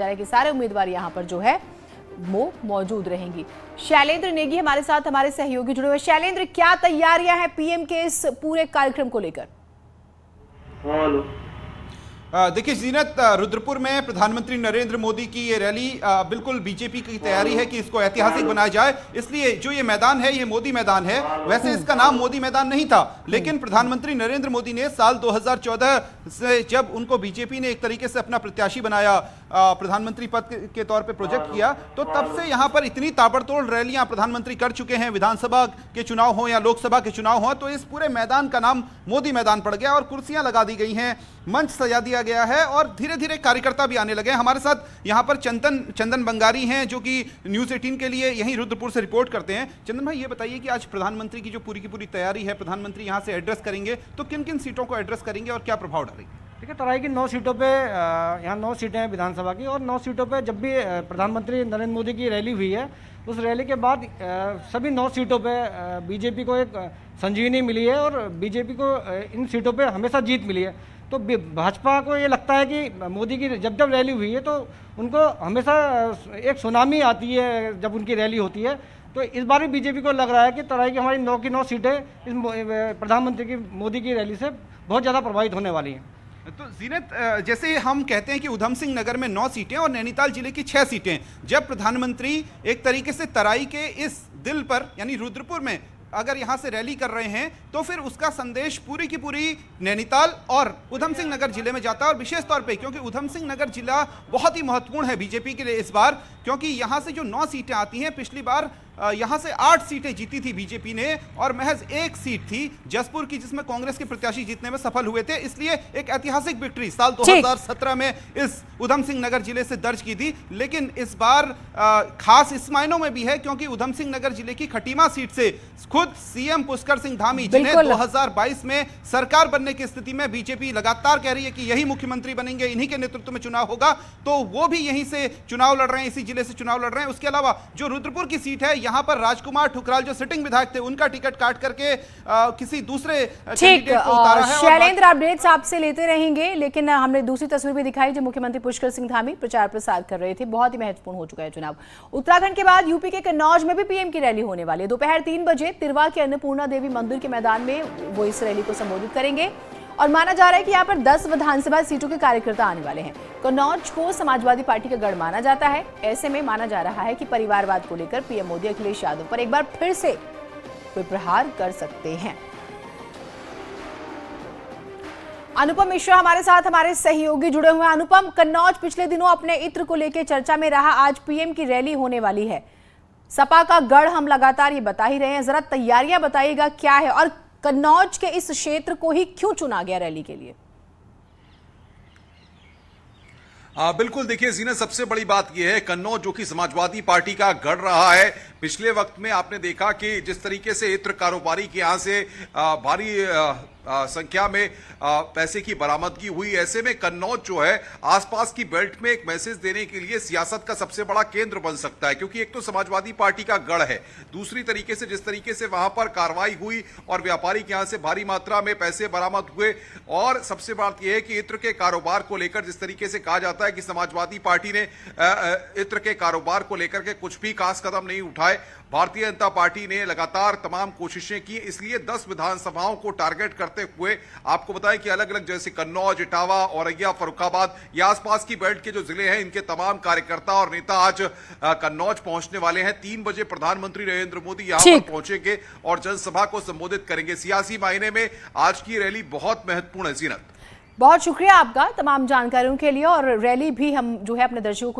कि सारे उम्मीदवार यहाँ पर जो है वो मौजूद रहेंगी। शैलेंद्र नेगी हमारे साथ, हमारे सहयोगी जुड़े हुए। शैलेंद्र, क्या तैयारियां हैं पीएम के इस पूरे कार्यक्रम को लेकर? देखिए जीनत, रुद्रपुर में प्रधानमंत्री नरेंद्र मोदी की ये रैली बिल्कुल बीजेपी की तैयारी है कि इसको ऐतिहासिक बनाया जाए, इसलिए जो ये मैदान है ये मोदी मैदान है। वैसे इसका नाम मोदी मैदान नहीं था, लेकिन प्रधानमंत्री नरेंद्र मोदी ने साल 2014 से जब उनको बीजेपी ने एक तरीके से अपना प्रत्याशी बनाया, प्रधानमंत्री पद के तौर पे प्रोजेक्ट किया, तो तब से यहाँ पर इतनी ताबड़तोड़ रैलियां प्रधानमंत्री कर चुके हैं। विधानसभा के चुनाव हो या लोकसभा के चुनाव हो, तो इस पूरे मैदान का नाम मोदी मैदान पड़ गया और कुर्सियां लगा दी गई हैं, मंच सजा दिया गया है और धीरे धीरे कार्यकर्ता भी आने लगे हैं। हमारे साथ यहाँ पर चंदन बंगारी हैं जो कि न्यूज़ 18 के लिए यहीं रुद्रपुर से रिपोर्ट करते हैं। चंदन भाई, ये बताइए कि आज प्रधानमंत्री की जो पूरी की पूरी तैयारी है, प्रधानमंत्री यहाँ से एड्रेस करेंगे, तो किन किन सीटों को एड्रेस करेंगे और क्या प्रभाव डालेंगे? देखिए, तराई की 9 सीटों पे, यहाँ 9 सीटें हैं विधानसभा की, और 9 सीटों पे जब भी प्रधानमंत्री नरेंद्र मोदी की रैली हुई है, उस रैली के बाद सभी 9 सीटों पे बीजेपी को एक संजीवनी मिली है और बीजेपी को इन सीटों पे हमेशा जीत मिली है। तो भाजपा को ये लगता है कि मोदी की जब जब रैली हुई है तो उनको हमेशा एक सुनामी आती है जब उनकी रैली होती है। तो इस बार भी बीजेपी को लग रहा है कि तराई की हमारी 9 की 9 सीटें इस प्रधानमंत्री की मोदी की रैली से बहुत ज़्यादा प्रभावित होने वाली हैं। तो जीनत, जैसे हम कहते हैं कि उधम सिंह नगर में 9 सीटें और नैनीताल जिले की 6 सीटें, जब प्रधानमंत्री एक तरीके से तराई के इस दिल पर यानी रुद्रपुर में अगर यहां से रैली कर रहे हैं, तो फिर उसका संदेश पूरी की पूरी नैनीताल और उधम सिंह नगर जिले में जाता है। और विशेष तौर पे क्योंकि उधम सिंह नगर जिला बहुत ही महत्वपूर्ण है बीजेपी के लिए इस बार, क्योंकि यहां से जो 9 सीटें आती हैं, पिछली बार यहां से 8 सीटें जीती थी बीजेपी ने और महज 1 सीट थी जसपुर की जिसमें कांग्रेस के प्रत्याशी जीतने में सफल हुए थे। इसलिए एक ऐतिहासिक विक्ट्री साल 2017 में इस उधम सिंह नगर जिले से दर्ज की थी। लेकिन इस बार खास इस मायनों में भी है क्योंकि उधम सिंह नगर जिले की खटीमा सीट से खुद सीएम पुष्कर सिंह धामी, जिन्हें 2022 में सरकार बनने की स्थिति में बीजेपी लगातार कह रही है कि यही मुख्यमंत्री बनेंगे, इन्हीं के नेतृत्व में चुनाव होगा, तो वो भी यहीं से चुनाव लड़ रहे हैं, इसी जिले से चुनाव लड़ रहे हैं। उसके अलावा जो रुद्रपुर की सीट है, यहां पर राजकुमार ठुकराल जो सिटिंग विधायक थे, उनका टिकट काट करके किसी दूसरे कैंडिडेट को उतारा है। शैलेंद्र, अपडेट्स आपसे लेते रहेंगे, लेकिन हमने दूसरी तस्वीर भी दिखाई जो मुख्यमंत्री पुष्कर सिंह धामी प्रचार प्रसार कर रहे थे। बहुत ही महत्वपूर्ण हो चुका है चुनाव। उत्तराखंड के बाद यूपी के कन्नौज में भी पीएम की रैली होने वाली है। दोपहर 3 बजे तिरवा के अन्नपूर्णा देवी मंदिर के मैदान में वो इस रैली को संबोधित करेंगे और माना जा रहा है कि यहाँ पर 10 विधानसभा सीटों के कार्यकर्ता आने वाले हैं। कन्नौज को समाजवादी पार्टी का गढ़ माना जाता है। ऐसे में माना जा रहा है कि परिवारवाद को लेकर पीएम मोदी अखिलेश यादव पर एक बार फिर से कोई प्रहार कर सकते हैं। अनुपम मिश्रा हमारे साथ, हमारे सहयोगी जुड़े हुए हैं। अनुपम, कन्नौज पिछले दिनों अपने इत्र को लेकर चर्चा में रहा, आज पीएम की रैली होने वाली है। सपा का गढ़ हम लगातार ये बता ही रहे हैं, जरा तैयारियां बताइएगा क्या है और कन्नौज के इस क्षेत्र को ही क्यों चुना गया रैली के लिए? बिल्कुल, देखिए जीनत, सबसे बड़ी बात यह है कन्नौज जो कि समाजवादी पार्टी का गढ़ रहा है। पिछले वक्त में आपने देखा कि जिस तरीके से इत्र कारोबारी के यहां से भारी संख्या में पैसे की बरामदगी हुई, ऐसे में कन्नौज जो है आसपास की बेल्ट में एक मैसेज देने के लिए सियासत का सबसे बड़ा केंद्र बन सकता है, क्योंकि एक तो समाजवादी पार्टी का गढ़ है, दूसरी तरीके से जिस तरीके से वहां पर कार्रवाई हुई और व्यापारी के यहां से भारी मात्रा में पैसे बरामद हुए, और सबसे बात यह है कि इत्र के कारोबार को लेकर जिस तरीके से कहा जाता है कि समाजवादी पार्टी ने इत्र के कारोबार को लेकर के कुछ भी खास कदम नहीं उठाए। भारतीय जनता पार्टी ने लगातार तमाम कोशिशें की, इसलिए 10 विधानसभाओं को टारगेट करते हुए आपको बताएं कि अलग अलग जैसे कन्नौज, इटावा, औरैया, फर्रुखाबाद, ये आसपास की बेल्ट के जो जिले हैं, इनके तमाम कार्यकर्ता और नेता आज कन्नौज पहुंचने वाले हैं। 3 बजे प्रधानमंत्री नरेंद्र मोदी यहां पर पहुंचेंगे और जनसभा को संबोधित करेंगे। सियासी मायने में आज की रैली बहुत महत्वपूर्ण है। जीनत, बहुत शुक्रिया आपका तमाम जानकारियों के लिए, और रैली भी हम जो है अपने दर्शकों को